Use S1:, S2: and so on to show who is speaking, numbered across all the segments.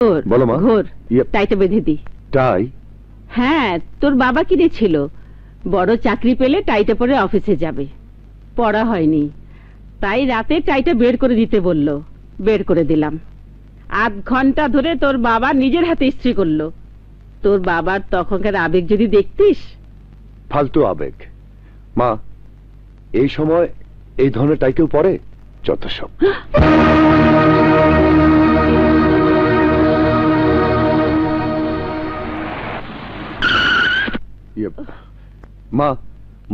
S1: সাগর,
S2: বলো মা।
S1: ঘোর, টাইটা বেঁধে দি।
S2: টাই?
S1: হ্যাঁ, তোর বাবা কিনেছিল। বড় চাকরি পেলে টাইটা পরে অফিসে যাবে। পড়া হয়নি, তাই রাতে টাইটা বের করে দিতে বলল। বের করে দিলাম। আধ ঘন্টা ধরে তোর বাবা নিজের হাতে ইস্ত্রি করলো। তোর বাবার তখনকার আবেগ যদি দেখতিস।
S2: ফালতু আবেগ। মা, এই সময় এই ধরনের টাই কেউ পরে? যত সব। মা,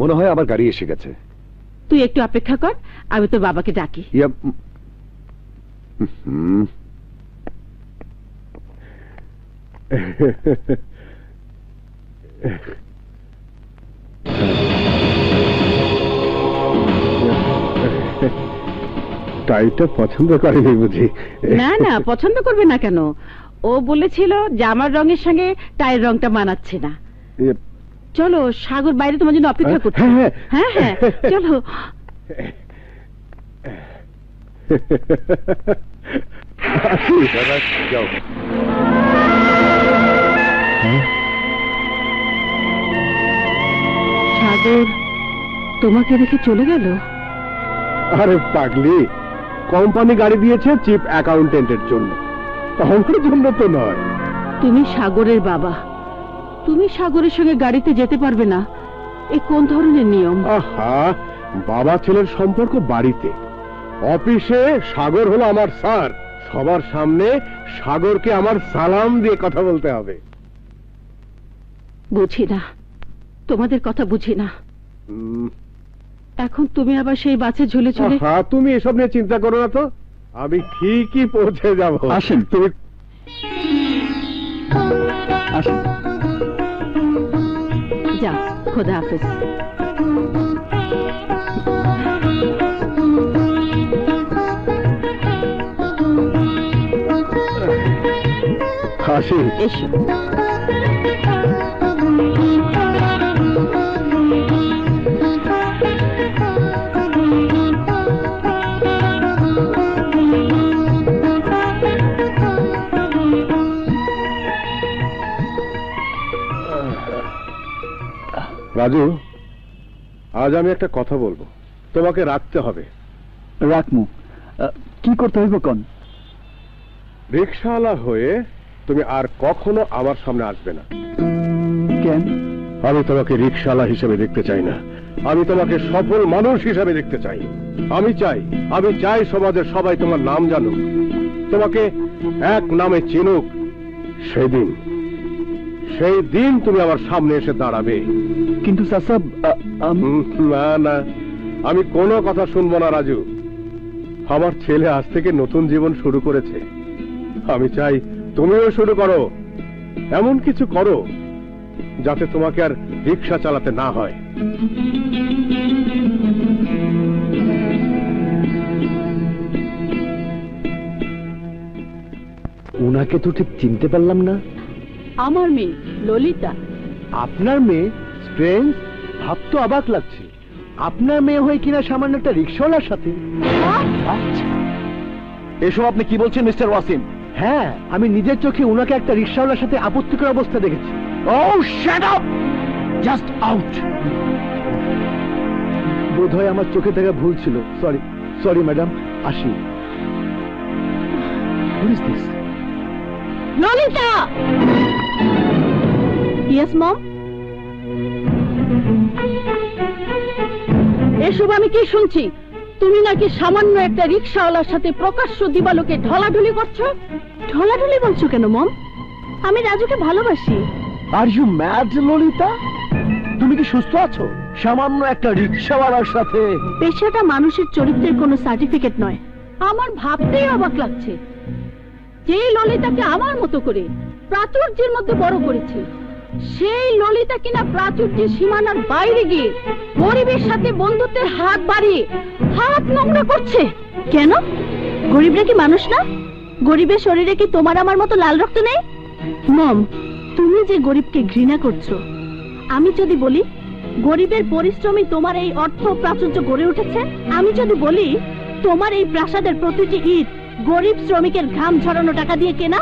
S2: মনে হয় আমার গাড়ি এসে গেছে।
S1: তুই একটু অপেক্ষা কর, আমি তোর বাবাকে ডাকি।
S2: টাইটা পছন্দ করেনি বুঝি?
S1: না না, পছন্দ করবে না কেন? ও বলেছিল জামার রঙের সঙ্গে টাইয়ের রংটা মানাচ্ছে না। চলো, সাগর বাইরে তোমার জন্য অপেক্ষা করছে। হ্যাঁ হ্যাঁ, চলো।
S2: যাও।
S1: সাগর তোমাকে রেখে চলে গেল?
S2: আরে পাগলি, কোম্পানি গাড়ি দিয়েছে চিফ অ্যাকাউন্টেন্টের জন্য, আমার জন্য তো নয়।
S1: তুমি সাগরের বাবা, তুমি সাগরের সঙ্গে গাড়িতে যেতে পারবে না? এ কোন ধরনের নিয়ম?
S2: আহা, বাবা ছেলের সম্পর্ক বাড়িতে, অফিসে সাগর হলো আমার স্যার। সবার সামনে সাগরকে আমার সালাম দিয়ে কথা বলতে হবে।
S1: বুঝি না, তোমাদের কথা বুঝি না। এখন তুমি আবার সেই বাসে ঝুলে চলে।
S2: হ্যাঁ, তুমি এসব নিয়ে চিন্তা করো না তো, আমি ঠিকই পৌঁছে যাব।
S3: আসেন।
S2: তুমি
S3: আসেন।
S1: যাও, খোদা হাফেজ।
S2: আসি।
S1: এসো।
S2: রাজু, আজ আমি একটা কথা বলবো, তোমাকে রাখতে হবে।
S3: রাখমু। কি করতে হইব কোন?
S2: রিকশাওয়ালা হয়ে তুমি আর কখনো আমার সামনে আসবে না।
S3: কেন?
S2: আমি তোমাকে রিকশাওয়ালা হিসেবে দেখতে চাই না, আমি তোমাকে সফল মানুষ হিসেবে দেখতে চাই। আমি চাই সমাজের সবাই তোমার নাম জানুক, তোমাকে এক নামে চিনুক। সেই দিন তুমি আমার সামনে এসে দাঁড়াবে।
S3: কিন্তু চাচা,
S2: না না, আমি কোনো কথা শুনবো না রাজু। আমার ছেলে আজ থেকে নতুন জীবন শুরু করেছে, আমি চাই তুমিও শুরু করো। এমন কিছু করো যাতে তোমাকে আর রিকশা চালাতে না হয়।
S4: উনাকে তো ঠিক চিনতে পারলাম না।
S1: আমার মেয়ে ললিতা।
S4: আপনার মেয়ে? স্ট্রেঞ্জ, ভাবতে অবাক লাগছে। আপনার মেয়ে হয়ে কিনা সামান্য একটা রিকশাওয়ালার সাথে।
S3: এসব আপনি কি বলছেন মিস্টার ওয়াসিম?
S4: হ্যাঁ, আমি নিজের চোখে উনাকে একটা রিকশাওয়ালার সাথে আপত্তিকর অবস্থা দেখেছি।
S3: Oh, shut up! Just out!
S4: বোধহয় আমার চোখে দেখা ভুল ছিল। সরি ম্যাডাম, আসি। What is this?
S1: Lalita! Yes, mom? এসব আমি কি শুনছি? তুমি নাকি সামান্য একটা রিকশাওয়ালার সাথে প্রকাশ্য দিবালোকে ঢলাঢলি করছো? ঢলাঢলি বলছো কেন মম? আমি রাজুকে ভালোবাসি।
S4: Are you mad, Lalita? তুমি কি সুস্থ আছো? সামান্য একটা রিকশাওয়ালার সাথে?
S1: পেশাটা মানুষের চরিত্রের কোনো সার্টিফিকেট নয়। আমার ভাবতেই অবাক লাগছে, যে ললিতাকে আমার মতো করে প্রাচুর্যের মধ্যে বড় করেছে, সেই ললিতা কিনা প্রাচুর্যের সীমানার বাইরে গিয়ে গরিবের সাথে বন্ধুত্বের হাত বাড়িয়ে হাত নোংরা করছে। কেন? গরিবরা কি মানুষ না? গরিবের শরীরে কি তোমার আমার মতো লাল রক্ত নেই? মম, তুমি যে গরিবকে ঘৃণা করছো, আমি যদি বলি গরিবের পরিশ্রমী তোমার এই অর্থ প্রাচুর্য গড়ে উঠেছে, আমি যদি বলি তোমার এই প্রাসাদের প্রতিটি ইট গরিব শ্রমিকের ঘাম ঝরানো টাকা দিয়ে কেনা,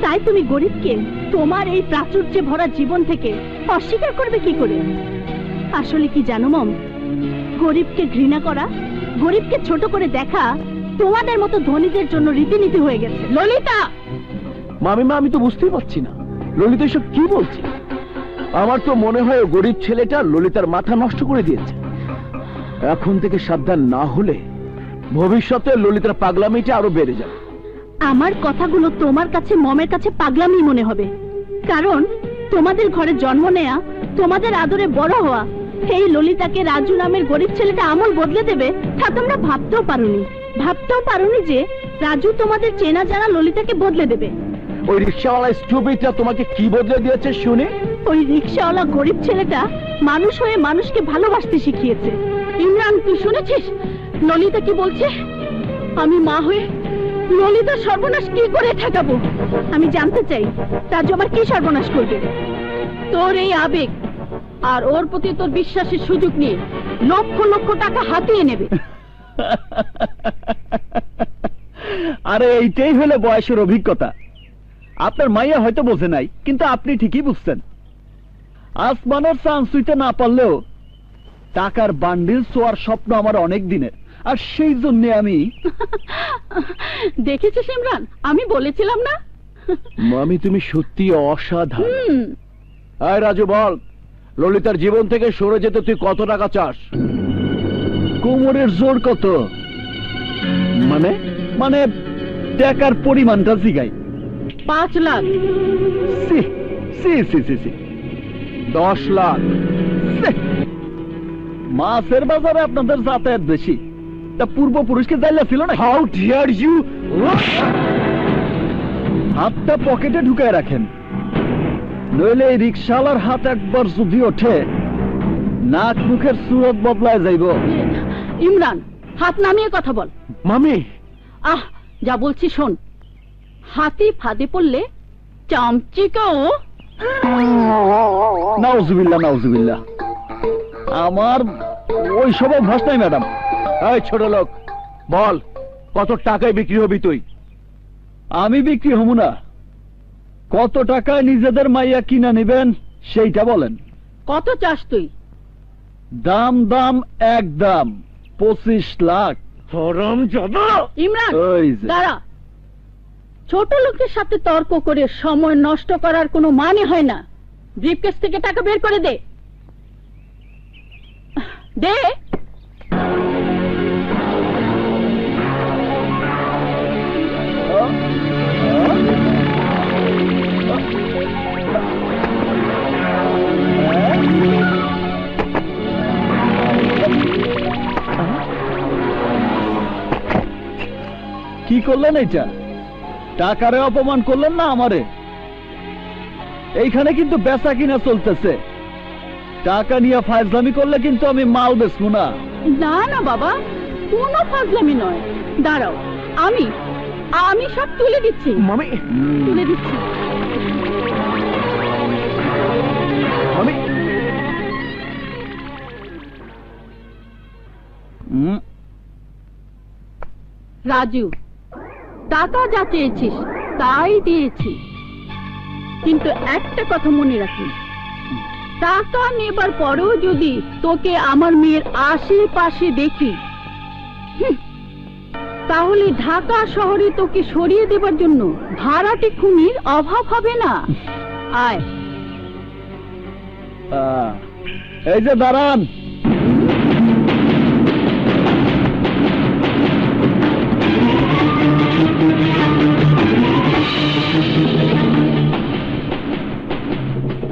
S1: তাই তুমি গরিবকে তোমার এই প্রাচুর্যে ভরা জীবন থেকে অস্বীকার করবে কি করে? আসলে কি জানো মম, গরিবকে ঘৃণা করা, গরিবকে ছোট করে দেখা তোমাদের মতো ধনীদের জন্য রীতিনীতি হয়ে গেছে। ললিতা!
S3: মামিমা, আমি তো বুঝতেই পারছি না ললিতা এসব কি বলছে। আমার তো মনে হয় ও গরিব ছেলেটা ললিতার মাথা নষ্ট করে দিয়েছে। এখন থেকে সাবধান না হলে ভবিষ্যতে ললিতার পাগলামিটা আরো বেড়ে যাবে।
S1: আমার কথাগুলো তোমার কাছে মমের কাছে পাগলামি মনে হবে, কারণ তোমাদের ঘরে জন্ম নেয়া, তোমাদের আদরে বড় হওয়া এই ললিতাকে রাজু নামের গরিব ছেলেটা আমল বদলে দেবে তা তোমরা ভাবতেও পারোনি যে রাজু তোমাদের চেনা জানা ললিতাকে বদলে দেবে।
S3: ওই রিক্সাওয়ালা স্টুপিডটা তোমাকে কি বদলে দিয়েছে শুনে?
S1: ওই রিক্সাওয়ালা গরিব ছেলেটা মানুষ হয়ে মানুষকে ভালোবাসতে শিখিয়েছে। ইমরান, তুই শুনেছিস ললিতা কি বলছে? আমি মা হয়ে ললিতার সর্বনাশ কি করে ঠেকাবো? আমি জানতে চাই রাজু আমার কি সর্বনাশ করবে। তোর এই আবেগ আর ওর প্রতি তোর বিশ্বাসের সুযোগ নিয়ে লক্ষ লক্ষ টাকা হাতিয়ে নেবে।
S3: আরে এইটাই হলো বয়সের অভিজ্ঞতা। আপনার মাইয়া হয়তো বোঝে নাই, কিন্তু আপনি ঠিকই বুঝছেন। আসমানের চান্স হইতে না পারলেও টাকার বান্ডিল ছোঁয়ার স্বপ্ন আমার অনেক দিনের, আর সেই জন্য আমি
S1: দেখেছিস ইমরান, আমি বলেছিলাম না?
S3: মামি, তুমি সত্যি অসাধারণ।
S1: হুম,
S3: আয় রাজু, বল ললিতার জীবন থেকে সরে যেতে তুই কত টাকা চাস? কোমরের জোর কত? মানে মানে টাকার পরিমাণটা জিগাই।
S1: 5 লাখ।
S3: সি সি সি সি সি 10 লাখ। সি! মাছের বাজারে আপনাদের যাতায়াত বেশি, তা পূর্বপুরুষকে জাইলা ছিল না? How dare you! হাতটা পকেটে ঢুকায় রাখেন, নইলে এই রিক্সাওয়ালার হাত একবার যদি ওঠে নাক মুখের সুরত বদলায় যাইব।
S1: ইমরান, হাত নামিয়ে কথা বল।
S3: মামি,
S1: আহ, যা বলছি শোন। হাতি ফাঁদে পড়লে চামচিকাও।
S3: নাউজুবিল্লাহ নাউজুবিল্লাহ, আমার ওই সব অভ্যাস নাই ম্যাডাম। এই ছোট লোক, বল কত টাকায় বিক্রি হবি তুই? আমি বিক্রি হব না, কত টাকায় নিজেদের মাইয়া কিনা নেবেন সেইটা বলেন।
S1: কত চাস তুই?
S3: দাম দাম একদম 25 লাখ। হরম জাদা!
S1: ইমরান,
S3: ওই যে।
S1: দাঁড়া। ছোট লোকের সাথে তর্ক করে সময় নষ্ট করার কোনো মানে হয় না। ব্রিফকেস থেকে টাকা বের করে দে। দে।
S3: কি করলেন এটা? টাকারে অপমান করলেন না আমারে? এইখানে কিন্তু বেচা কিনা চলতেছে, টাকা নিয়ে ফাজলামি করলে কিন্তু আমি মাল বেচবো না।
S1: না না বাবা, কোনো ফাজলামি নয়। দাঁড়াও, আমি আমি সব তুলে দিচ্ছি।
S3: মামি,
S1: তুলে দিচ্ছি।
S3: মামি,
S1: রাজু, টাকা যা চেয়েছিস তাই দিয়েছি, কিন্তু একটা কথা মনে রাখিস, টাকা নেবার পরেও যদি তোকে আমার মেয়ের আশেপাশে দেখি, তাহলে ঢাকা শহরে তোকে সরিয়ে দেবার জন্য ভাড়াটে খুনির অভাব হবে না। আয়।
S3: এই যে দাঁড়ান।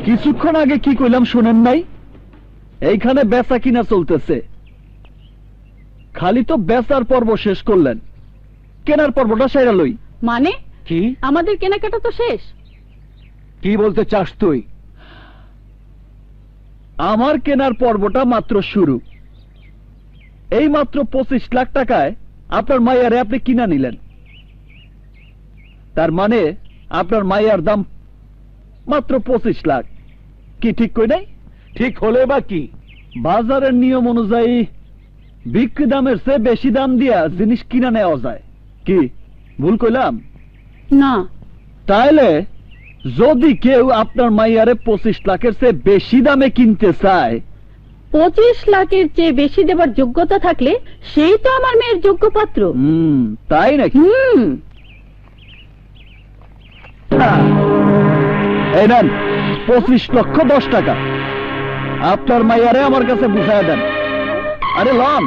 S3: কিছুক্ষণ আগে কি কইলাম শোনেন নাই? এইখানে বেচা কিনা চলতেছে, খালি তো বেচার পর্ব শেষ করলেন, কেনার পর্বটা সেরা লই।
S1: মানে
S3: কি?
S1: আমাদের কেনাকাটা তো শেষ।
S3: কি বলতে চাস তুই? আমার কেনার পর্বটা মাত্র শুরু। এই মাত্র 25 লাখ টাকায় আপনার মাইয়ারে আপনি কিনা নিলেন, তার মানে আপনার মাইয়ার দাম মাত্র 25 লাখ। কি ঠিক কই নাই? ঠিক হলে বা কি? বাজারের নিয়ম অনুযায়ী বিক্রি দামের চেয়ে বেশি দাম দিয়া জিনিস কিনা নেওয়া যায়। কি ভুল কইলাম?
S1: না,
S3: তাইলে যদি কেউ আপনার মাইয়ারে 25 লাখের চেয়ে বেশি দামে কিনতে চায়,
S1: 25 লাখের চেয়ে বেশি দেবার যোগ্যতা থাকলে সেই তো আমার মেয়ের যোগ্য পাত্র।
S3: তাই নাকি? এই নেন 25,10,00,000 টাকা, আপনার মাইয়ারে আমার কাছে বুঝায় দেন। আরে লন।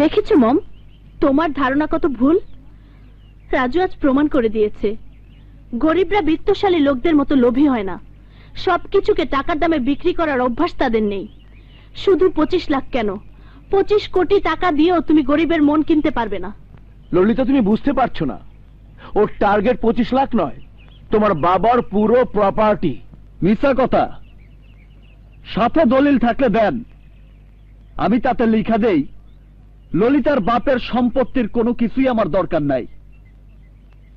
S1: দেখেছো মম, তোমার ধারণা কত ভুল। রাজু আজ প্রমাণ করে দিয়েছে গরিবরা বিত্তশালী লোকদের মতো লোভী হয় না। সবকিছুকে টাকার দামে বিক্রি করার অভ্যাস তাদের নেই। শুধু 25 লাখ কেন, 25 কোটি টাকা দিয়েও তুমি গরিবের মন কিনতে পারবে না।
S4: ললিতা, তুমি বুঝতে পারছো না, ওর টার্গেট 25 লাখ নয়, তোমার বাবার পুরো প্রপার্টি।
S3: মিথ্যা কথা, সাথে দলিল থাকলে দেন, আমি তাতে লিখা দেই ললিতার বাপের সম্পত্তির কোনো কিছুই আমার দরকার নাই।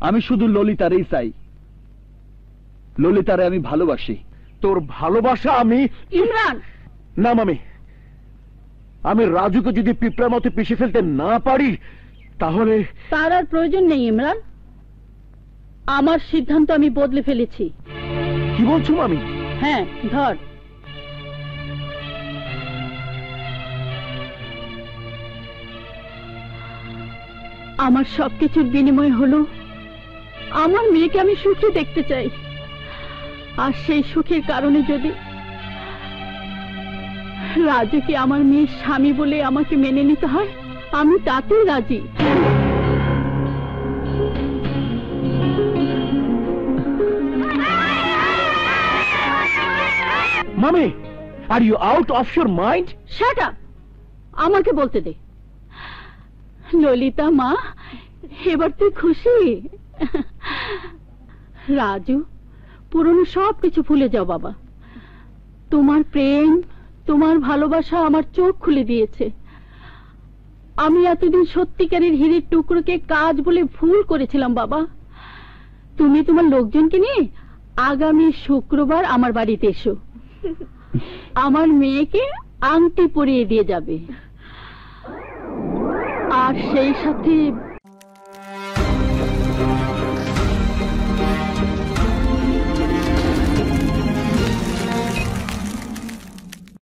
S3: আমি শুধু ললিতারই চাই। ললিতারে আমি ভালোবাসি।
S4: তোর ভালোবাসা আমি
S1: ইমরান,
S4: না মামি, আমি রাজুকে যদি পিঁপড়ার মতো পিষে ফেলতে না পারি তাহলে
S1: তার আর প্রয়োজন নেই ইমরান। আমার সিদ্ধান্ত আমি বদলে ফেলেছি।
S4: কি বলছো মামি?
S1: হ্যাঁ, ধর। আমার সবকিছুর বিনিময় হলো আমার মেয়েকে আমি সুখী দেখতে চাই। আর সেই সুখের কারণে যদি রাজুকে আমার মেয়ের স্বামী বলে আমাকে মেনে নিতে হয়, আমি তাতেই রাজি।
S4: মামি, are you out of your mind?
S1: Shut up, আমাকে বলতে দে। ললিতা মা, এবার তুই খুশি? রাজু, পুরনো সব কিছু ভুলে যাও বাবা। তোমার প্রেম, তোমার ভালোবাসা আমার চোখ খুলে দিয়েছে। আমি এতদিন সত্যিকারের হীরের টুকরোকে কাজ বলে ভুল করেছিলাম বাবা। তুমি তোমার লোকজনকে নিয়ে আগামী শুক্রবার আমার বাড়িতে এসো। আমার মেয়েকে আংটি পরিয়ে দিয়ে যাবে, আর সেই সাথে